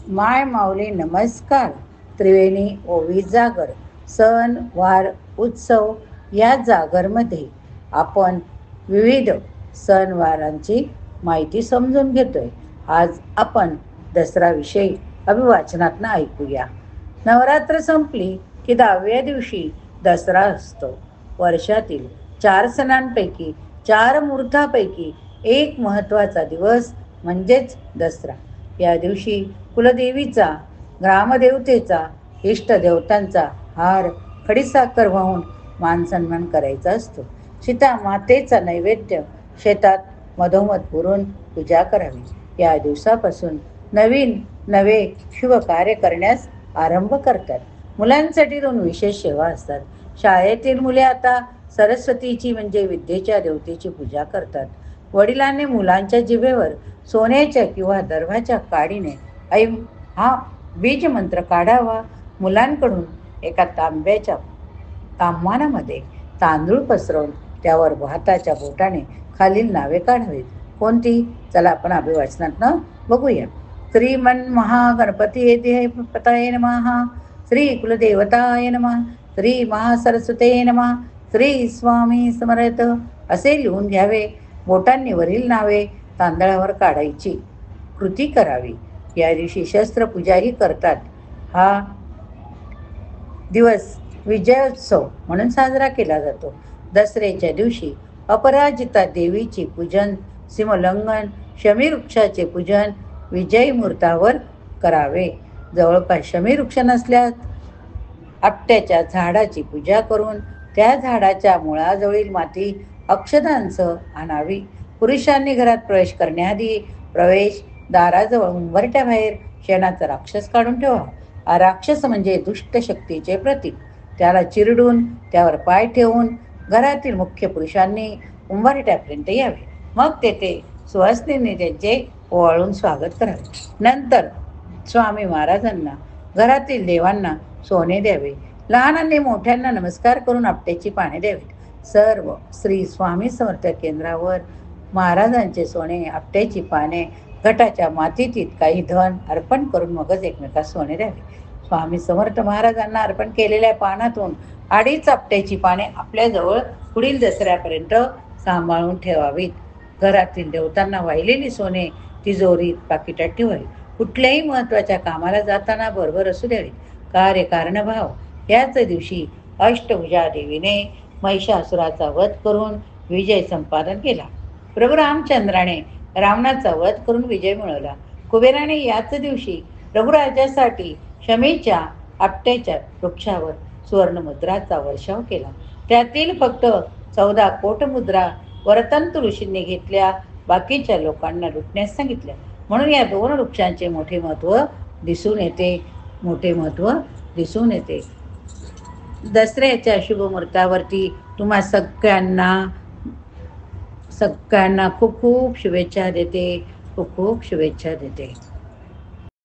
माय माऊली नमस्कार. त्रिवेणी ओवी जागर, सण वार उत्सव या जागरमध्ये आपण विविध सणवारांची माहिती समजून घेतोय. आज आपण दसराविषयी अभिवाचनातनं ऐकूया. नवरात्र संपली की 10व्या दिवशी दसरा असतो. वर्षातील 4 सणांपैकी 4 मुहूर्तापैकी एक महत्त्वाचा दिवस म्हणजेच दसरा. या दिवशी कुलदेवीचा, ग्रामदेवतेचा, इष्टदेवतांचा हार खडीसाखर वाहून मानसन्मान करायचा असतो. सीता मातेचा नैवेद्य शेतात मधोमध पुरून पूजा करावी. या दिवसापासून नवे शुभ कार्य करण्यास आरंभ करतात. मुलांसाठी 2 विशेष सेवा असतात. शाळेतील मुले आता सरस्वतीची म्हणजे विद्येच्या देवतेची पूजा करतात. वडिलांनी मुलांच्या जिभेवर सोन्याच्या किंवा दर्भाच्या काडीने ऐम हा बीज मंत्र काढावा. मुलांकडून एका तांब्याच्या ताम्हाणामध्ये तांदूळ पसरवून त्यावर भाताच्या बोटाने खालील नावे काढावीत. कोणती? चला आपण अभिवाचनातनं बघूया. श्रीमन महागणपती देवपताय नमः, श्री कुलदेवताय नमः, श्री महासरस्वते नमः, श्री स्वामी समर्थ असे लिहून घ्यावे. बोटांनी वरील नावे तांदळावर काढायची कृती करावी. या दिवशी शस्त्रपूजाही करतात. हा दिवस विजयोत्सव म्हणून साजरा केला जातो. दसऱ्याच्या दिवशी अपराजिता देवीचे पूजन, सीमोल्लंघन, शमीवृक्षाचे पूजन विजयी मुहूर्तावर करावे. जवळपास शमीवृक्ष नसल्यास आपट्याच्या झाडाची पूजा करून त्या झाडाच्या मुळाजवळील माती अक्षदांसह आणावी. पुरुषांनी घरात प्रवेश करण्याआधी प्रवेश दाराजवळ उंबरठ्याबाहेर शेणाचा राक्षस काढून ठेवा. हा राक्षस म्हणजे दुष्ट शक्तीचे प्रतीक. त्याला चिरडून त्यावर पाय ठेवून घरातील मुख्य पुरुषांनी उंबरठ्यापर्यंत यावे. मग तेथे सुवासिनींनी त्यांचे ओवाळून स्वागत करावे. नंतर स्वामी महाराजांना, घरातील देवांना सोने द्यावे. लहानांनी मोठ्यांना नमस्कार करून आपट्याची पाने द्यावीत. सर्व श्री स्वामी समर्थ केंद्रावर महाराजांचे सोने, आपट्याची पाने, घटाच्या मातीतीत काही धन अर्पण करून मगच एकमेकास सोने द्यावे. स्वामी समर्थ महाराजांना अर्पण केलेल्या पानातून 2.5 आपट्याची पाने आपल्याजवळ पुढील दसऱ्यापर्यंत सांभाळून ठेवावीत. घरातील देवतांना वाहिलेली सोने तिजोरीत, पाकिटात ठेवावी. कुठल्याही महत्त्वाच्या कामाला जाताना बरोबर असू द्यावी. कार्यकारणभाव. याच दिवशी अष्टभुजा देवीने महिषासुराचा वध करून विजय संपादन केला. प्रभू रामचंद्राने रावणाचा वध करून विजय मिळवला. कुबेराने याच दिवशी रघुराजासाठी शमीच्या आपट्याच्या वृक्षावर सुवर्णमुद्राचा वर्षाव केला. त्यातील फक्त 14 कोट मुद्रा वरतंतु ऋषींनी घेतल्या, बाकीच्या लोकांना लुटण्यास सांगितल्या. म्हणून या 2 वृक्षांचे मोठे महत्त्व दिसून येते. दसऱ्याच्या शुभ मुहूर्तावरती तुम्हा सगळ्यांना खूप खूप शुभेच्छा देते.